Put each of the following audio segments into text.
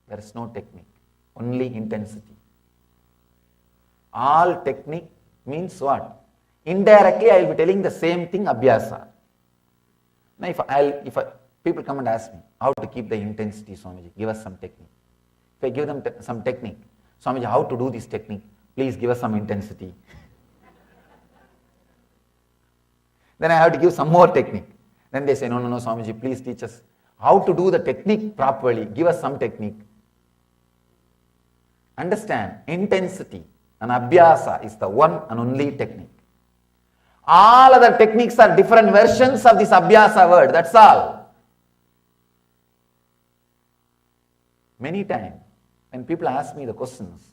There is no technique, only intensity. All technique means what? Indirectly I will be telling the same thing, abhyasa. Now if people come and ask me, how to keep the intensity, Swamiji, give us some technique. If I give them some technique, Swamiji, how to do this technique? Please give us some intensity. Then I have to give some more technique. Then they say, no, Swamiji, please teach us how to do the technique properly. Give us some technique. Understand, intensity and abhyasa is the one and only technique. All other techniques are different versions of this abhyasa word, that's all. Many times, when people ask me the questions,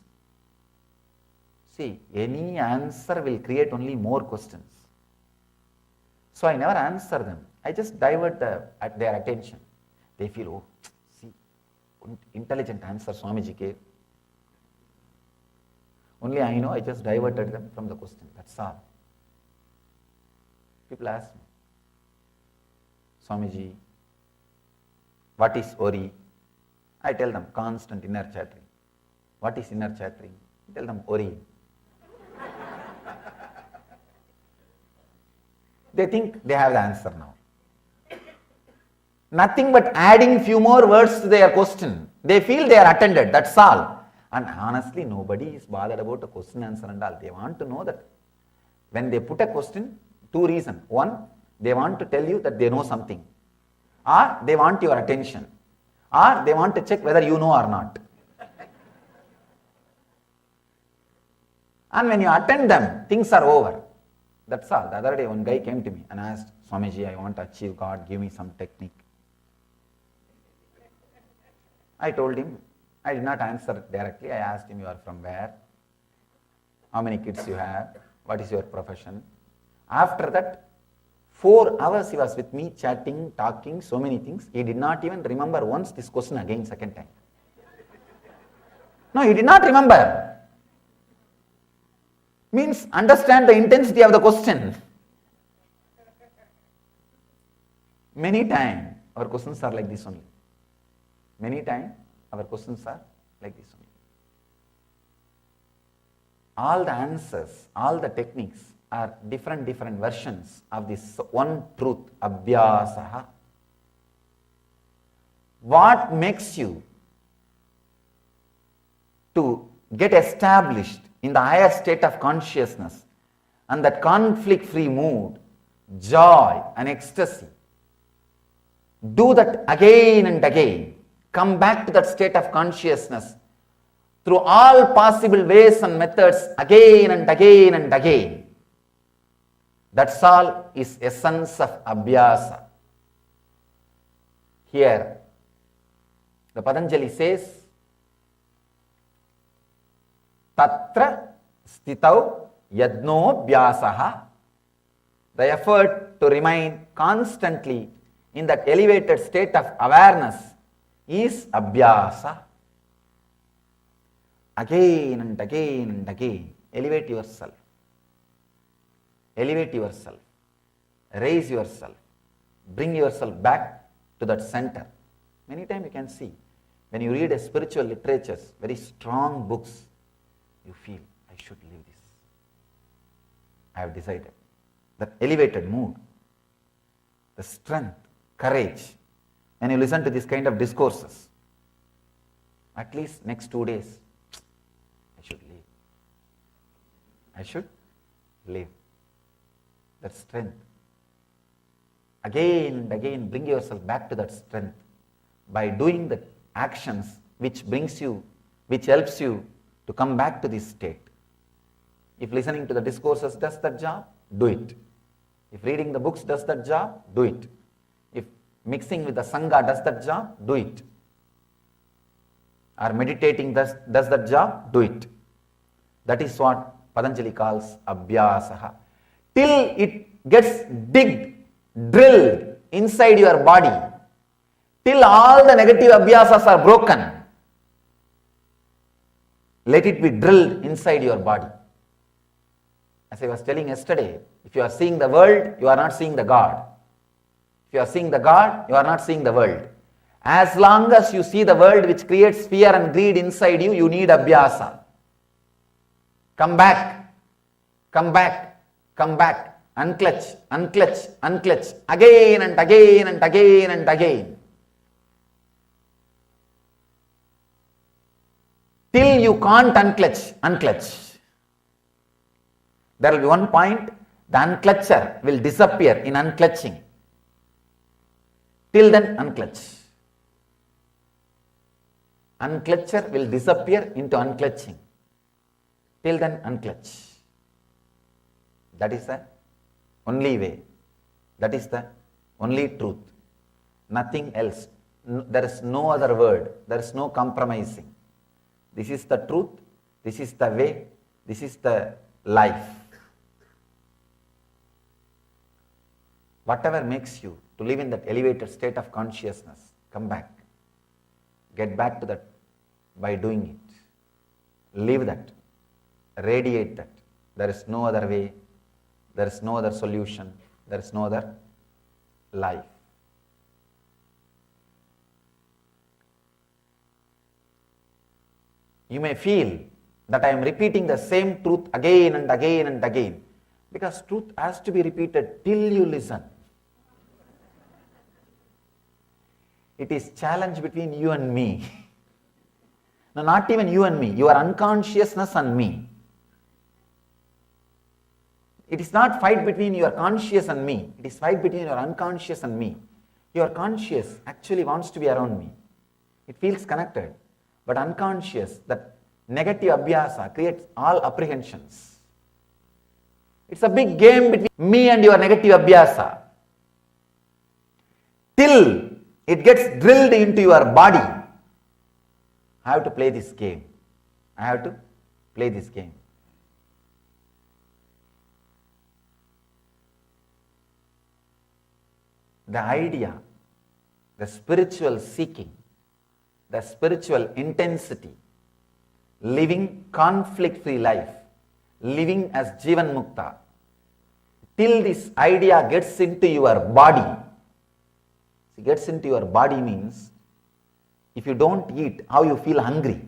see, any answer will create only more questions. So I never answer them. I just divert their attention. They feel, oh, see, intelligent answer Swamiji gave. Only I know I just diverted them from the question, that's all. People ask me, Swamiji, what is worry? I tell them, constant inner chattering. What is inner chattering? I tell them, worry. They think they have the answer now. Nothing but adding few more words to their question. They feel they are attended, that's all. And honestly, nobody is bothered about a question answer and all. They want to know that when they put a question, two reasons. One, they want to tell you that they know something. Or they want your attention. Or they want to check whether you know or not. And when you attend them, things are over. That's all. The other day, one guy came to me and asked, Swamiji, I want to achieve God, give me some technique. I told him, I did not answer directly. I asked him, you are from where? How many kids you have? What is your profession? After that, 4 hours he was with me, chatting, talking, so many things. He did not even remember once this question again, second time. No, he did not remember. Means understand the intensity of the question. Many times our questions are like this only. Many times our questions are like this only. All the answers, all the techniques are different versions of this one truth, abhyasa. What makes you to get established in the higher state of consciousness and that conflict-free mood, joy and ecstasy? Do that again and again. Come back to that state of consciousness through all possible ways and methods again and again and again. That's all is essence of abhyasa. Here, the Patanjali says, Tatra stitau yadno bhyasaha. The effort to remain constantly in that elevated state of awareness is abhyasa. Again and again and again, elevate yourself. Elevate yourself. Raise yourself. Bring yourself back to that center. Many times you can see, when you read a spiritual literatures, very strong books, you feel, I should live this. I have decided. That elevated mood, the strength, courage. When you listen to this kind of discourses, at least next 2 days, I should live. I should live. That strength. Again and again, bring yourself back to that strength by doing the actions which helps you to come back to this state. If listening to the discourses does that job, do it. If reading the books does that job, do it. If mixing with the Sangha does that job, do it. Or meditating does that job, do it. That is what Patanjali calls abhyasa. Till it gets drilled inside your body, till all the negative abhyasas are broken, let it be drilled inside your body. As I was telling yesterday, if you are seeing the world, you are not seeing the God. If you are seeing the God, you are not seeing the world. As long as you see the world which creates fear and greed inside you, you need abhyasa. Come back, come back, come back. Unclutch, unclutch, unclutch. Again and again and again and again. Till you can't unclutch, unclutch. There will be one point, the unclutcher will disappear in unclutching. Till then, unclutch. Unclutcher will disappear into unclutching. Till then, unclutch. That is the only way. That is the only truth. Nothing else. There is no other word. There is no compromising. This is the truth. This is the way. This is the life. Whatever makes you to live in that elevated state of consciousness, come back. Get back to that by doing it. Live that. Radiate that. There is no other way. There is no other solution. There is no other life. You may feel that I am repeating the same truth again and again and again, because truth has to be repeated till you listen. It is challenge between you and me. No, not even you and me, your unconsciousness and me. It is not fight between your conscious and me. It is fight between your unconscious and me. Your conscious actually wants to be around me. It feels connected. But unconscious, that negative abhyasa creates all apprehensions. It's a big game between me and your negative abhyasa. Till it gets drilled into your body. I have to play this game. I have to play this game. The idea, the spiritual seeking, the spiritual intensity, living conflict-free life, living as Jivan Mukta, till this idea gets into your body. It gets into your body means, if you don't eat, how you feel hungry.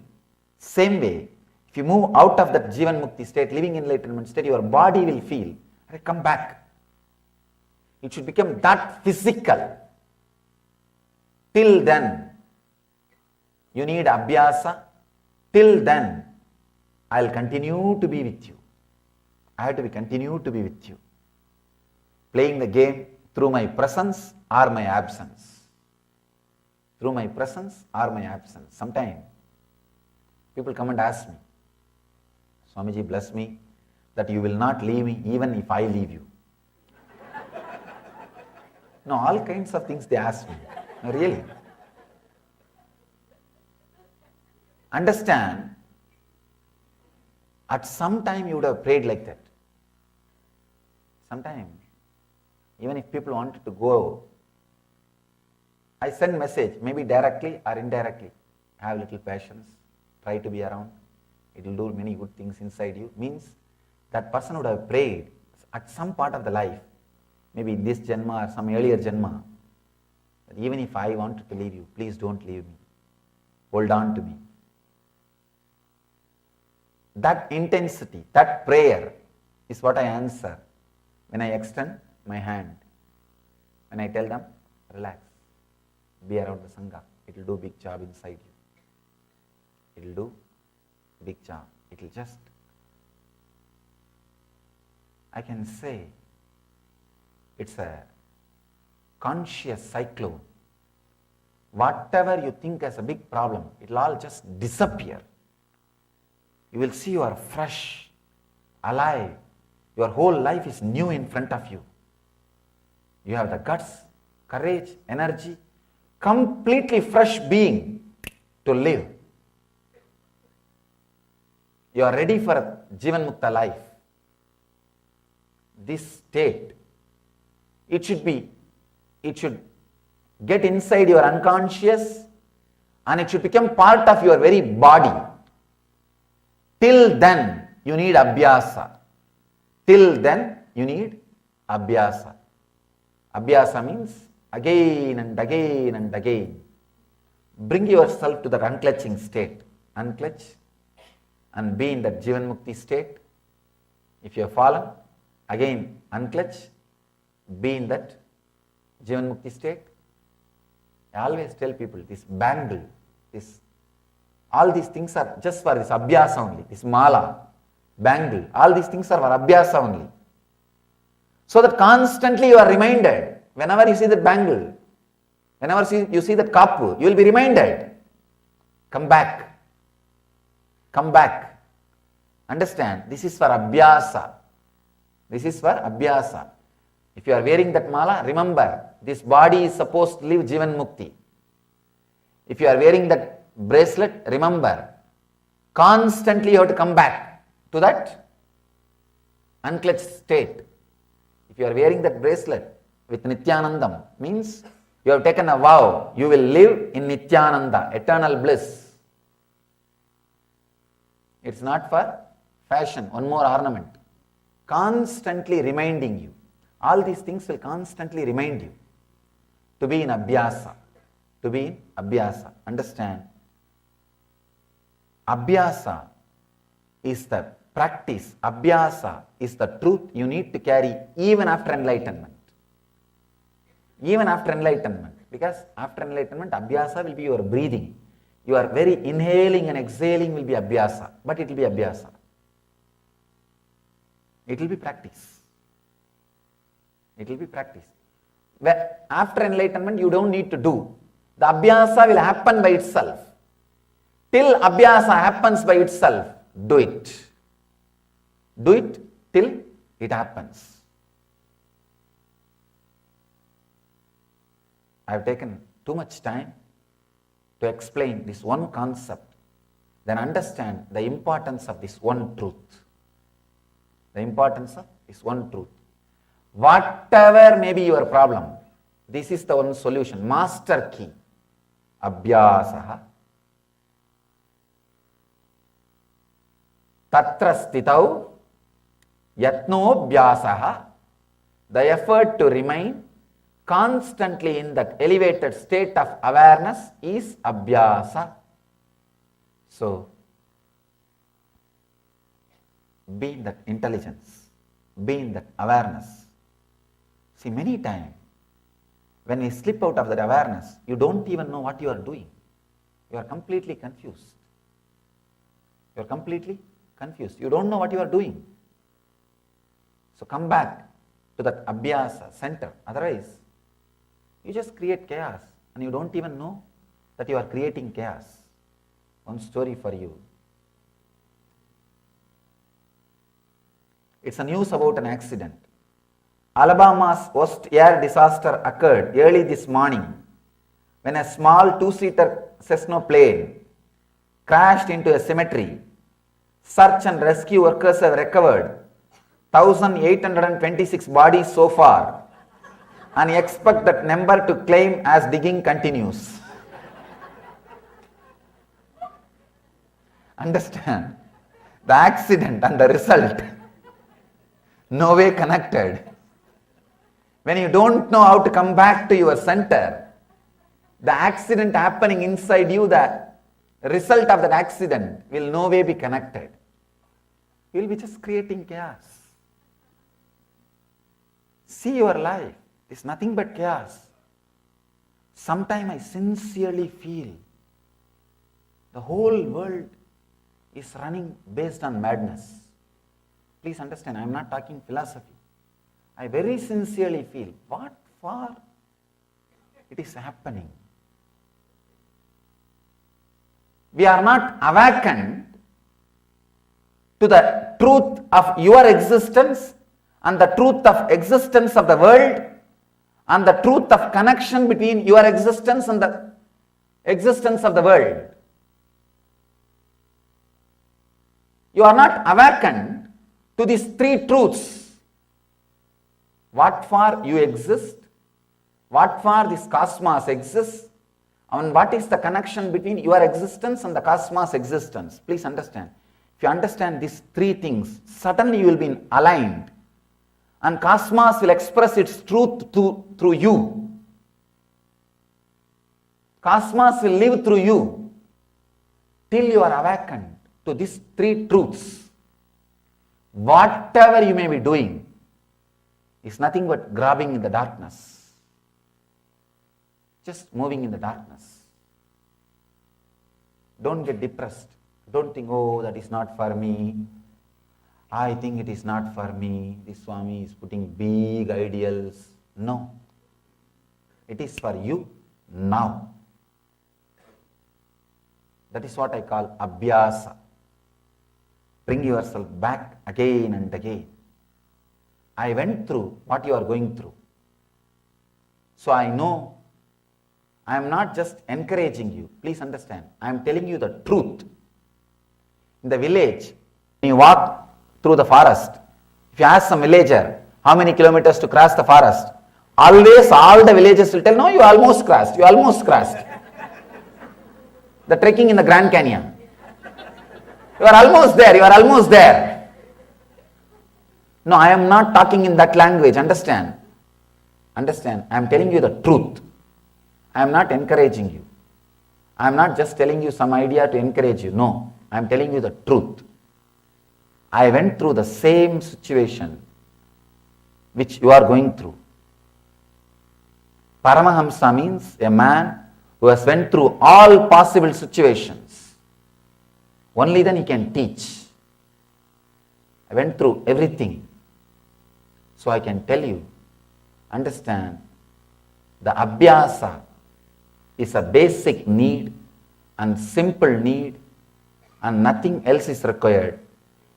Same way, if you move out of that Jivan Mukti state, living enlightenment state, your body will feel, come back. It should become that physical. Till then, you need abhyasa. Till then, I'll continue to be with you. I have to continue to be with you. Playing the game through my presence or my absence. Through my presence or my absence. Sometimes, people come and ask me, Swamiji, bless me that you will not leave me even if I leave you. No, all kinds of things they ask me. No, really. Understand, at some time you would have prayed like that. Sometime, even if people wanted to go, I send message, maybe directly or indirectly. Have little patience, try to be around. It will do many good things inside you. Means that person would have prayed at some part of the life, maybe in this Janma or some earlier Janma, that even if I wanted to leave you, please don't leave me. Hold on to me. That intensity, that prayer is what I answer when I extend my hand. When I tell them, relax, be around the Sangha. It will do big job inside you. It will do big job. It will just, I can say, it's a conscious cyclone. Whatever you think as a big problem, it will all just disappear. You will see you are fresh, alive. Your whole life is new in front of you. You have the guts, courage, energy, completely fresh being to live. You are ready for a Jivan Mukta life. This state, it should get inside your unconscious and it should become part of your very body. Till then, you need abhyasa. Till then, you need abhyasa. Abhyasa means again and again and again. Bring yourself to that unclutching state. Unclutch and be in that Jivan Mukti state. If you have fallen, again unclutch, be in that Jivan Mukti state. I always tell people this bangle, all these things are just for this abhyasa only, this mala, bangle, all these things are for abhyasa only. So that constantly you are reminded, whenever you see that bangle, whenever you see that kapu, you will be reminded, come back, come back. Understand, this is for abhyasa. This is for abhyasa. If you are wearing that mala, remember, this body is supposed to live Jivan Mukti. If you are wearing that bracelet, remember, constantly you have to come back to that unclutched state. If you are wearing that bracelet with Nithyanandam, means you have taken a vow, you will live in Nithyananda, eternal bliss. It's not for fashion, one more ornament. Constantly reminding you. All these things will constantly remind you to be in abhyasa. To be in abhyasa. Understand? Abhyasa is the practice. Abhyasa is the truth you need to carry even after enlightenment. Even after enlightenment. Because after enlightenment, abhyasa will be your breathing. Your very inhaling and exhaling will be abhyasa. But it will be abhyasa. It will be practice. It will be practice. After enlightenment, you don't need to do. The abhyasa will happen by itself. Till abhyasa happens by itself, do it. Do it till it happens. I have taken too much time to explain this one concept, then understand the importance of this one truth. The importance of this one truth. Whatever may be your problem, this is the one solution. Master key. Abhyasaha. Tatra stitau yatno abhyasaha. The effort to remain constantly in that elevated state of awareness is abhyasa. So, be in that intelligence, be in that awareness. See, many times, when we slip out of that awareness, you don't even know what you are doing. You are completely confused. You are completely confused. You don't know what you are doing. So come back to that abhyasa center. Otherwise, you just create chaos and you don't even know that you are creating chaos. One story for you. It's a news about an accident. Alabama's worst air disaster occurred early this morning when a small two-seater Cessna plane crashed into a cemetery. Search and rescue workers have recovered 1,826 bodies so far and expect that number to climb as digging continues. Understand? The accident and the result, no way connected. When you don't know how to come back to your center, the accident happening inside you, the result of that accident will no way be connected. You will be just creating chaos. See your life. It's nothing but chaos. Sometimes I sincerely feel the whole world is running based on madness. Please understand, I am not talking philosophy. I very sincerely feel, what for it is happening? We are not awakened to the truth of your existence and the truth of existence of the world and the truth of connection between your existence and the existence of the world. You are not awakened to these three truths. What for you exist, what for this cosmos exists, and what is the connection between your existence and the cosmos existence. Please understand. If you understand these three things, suddenly you will be aligned and cosmos will express its truth through you. Cosmos will live through you till you are awakened to these three truths. Whatever you may be doing is nothing but grabbing in the darkness. Just moving in the darkness. Don't get depressed. Don't think, oh, that is not for me. I think it is not for me. This Swami is putting big ideals. No. It is for you now. That is what I call abhyasa. Bring yourself back again and again. I went through what you are going through. So I know I am not just encouraging you. Please understand. I am telling you the truth. In the village, when you walk through the forest, if you ask some villager how many kilometers to cross the forest, always all the villagers will tell, no, you almost crossed, you almost crossed. The trekking in the Grand Canyon. You are almost there, you are almost there. No, I am not talking in that language, understand? Understand, I am telling you the truth. I am not encouraging you. I am not just telling you some idea to encourage you. No, I am telling you the truth. I went through the same situation which you are going through. Paramahamsa means a man who has went through all possible situations. Only then he can teach. I went through everything. So I can tell you, understand, the abhyasa is a basic need and simple need and nothing else is required.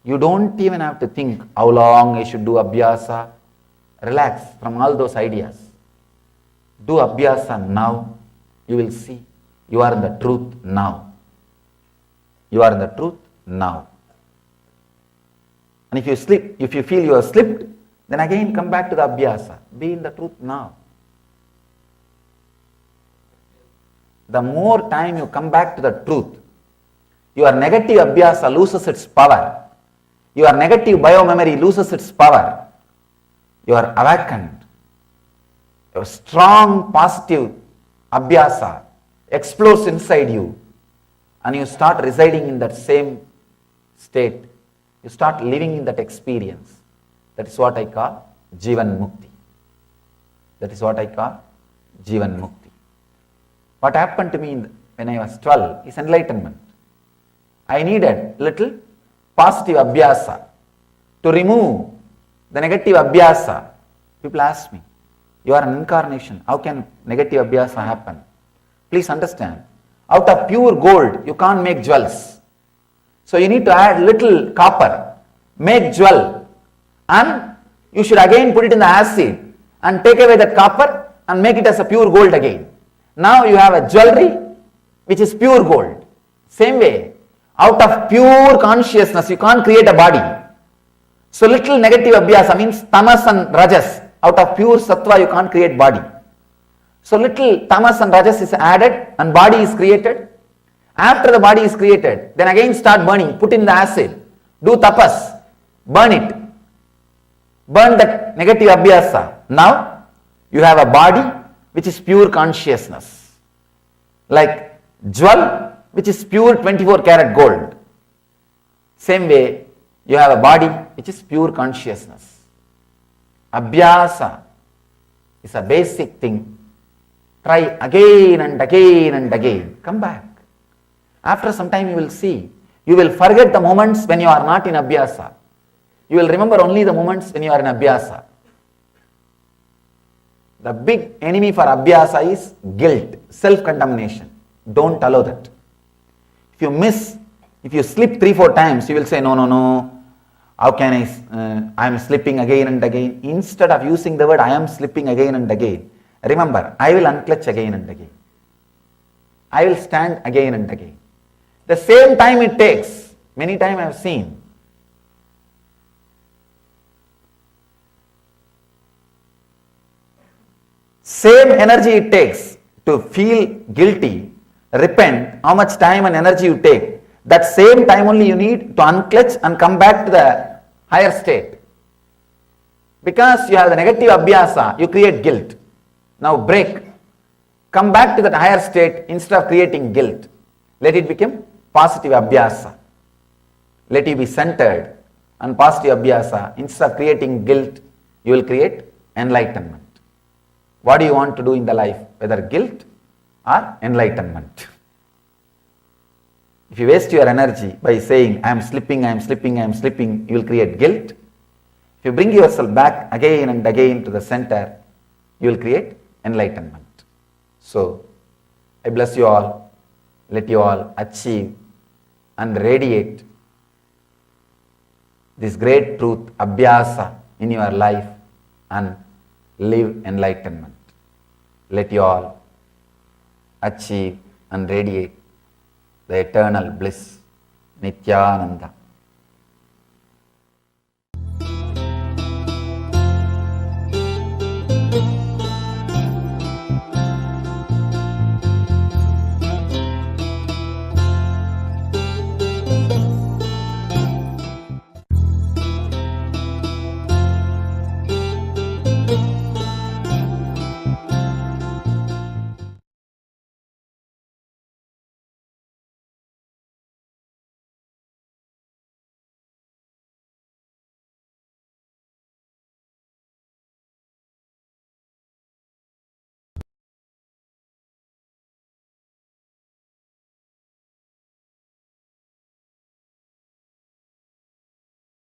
You don't even have to think how long I should do abhyasa. Relax from all those ideas. Do abhyasa now. You will see you are in the truth now. You are in the truth now. And if you slip, if you feel you have slipped, then again come back to the abhyasa. Be in the truth now. The more time you come back to the truth, your negative abhyasa loses its power. Your negative biomemory loses its power. You are awakened. Your strong positive abhyasa explodes inside you and you start residing in that same state. You start living in that experience. That is what I call Jivan Mukti. That is what I call Jivan Mukti. What happened to me when I was 12 is enlightenment. I needed little positive abhyasa to remove the negative abhyasa. People ask me, you are an incarnation, how can negative abhyasa happen? Please understand, out of pure gold you can't make jewels. So you need to add little copper, make jewel, and you should again put it in the acid and take away that copper and make it as a pure gold again. Now you have a jewelry which is pure gold. Same way, out of pure consciousness you can't create a body. So little negative abhyasa means tamas and rajas. Out of pure sattva you can't create body. So little tamas and rajas is added and body is created. After the body is created, then again start burning, put in the acid, do tapas, burn it. Burn that negative abhyasa. Now you have a body which is pure consciousness. Like jewel which is pure 24 karat gold. Same way you have a body which is pure consciousness. Abhyasa is a basic thing. Try again and again and again. Come back. After some time you will see. You will forget the moments when you are not in abhyasa. You will remember only the moments when you are in abhyasa. The big enemy for abhyasa is guilt, self-condemnation. Don't allow that. If you miss, if you slip 3-4 times, you will say, no, how can I am slipping again and again. Instead of using the word I am slipping again and again, remember, I will unclutch again and again. I will stand again and again. The same time it takes, many times I have seen. Same energy it takes to feel guilty, repent, how much time and energy you take, that same time only you need to unclutch and come back to the higher state. Because you have the negative abhyasa, you create guilt. Now break. Come back to that higher state instead of creating guilt. Let it become positive abhyasa. Let you be centered on positive abhyasa. Instead of creating guilt, you will create enlightenment. What do you want to do in the life? Whether guilt or enlightenment. If you waste your energy by saying, I am slipping, I am slipping, I am slipping, you will create guilt. If you bring yourself back again and again to the center, you will create enlightenment. So, I bless you all. Let you all achieve and radiate this great truth, abhyasa, in your life and live enlightenment. Let you all achieve and radiate the eternal bliss, Nithyananda.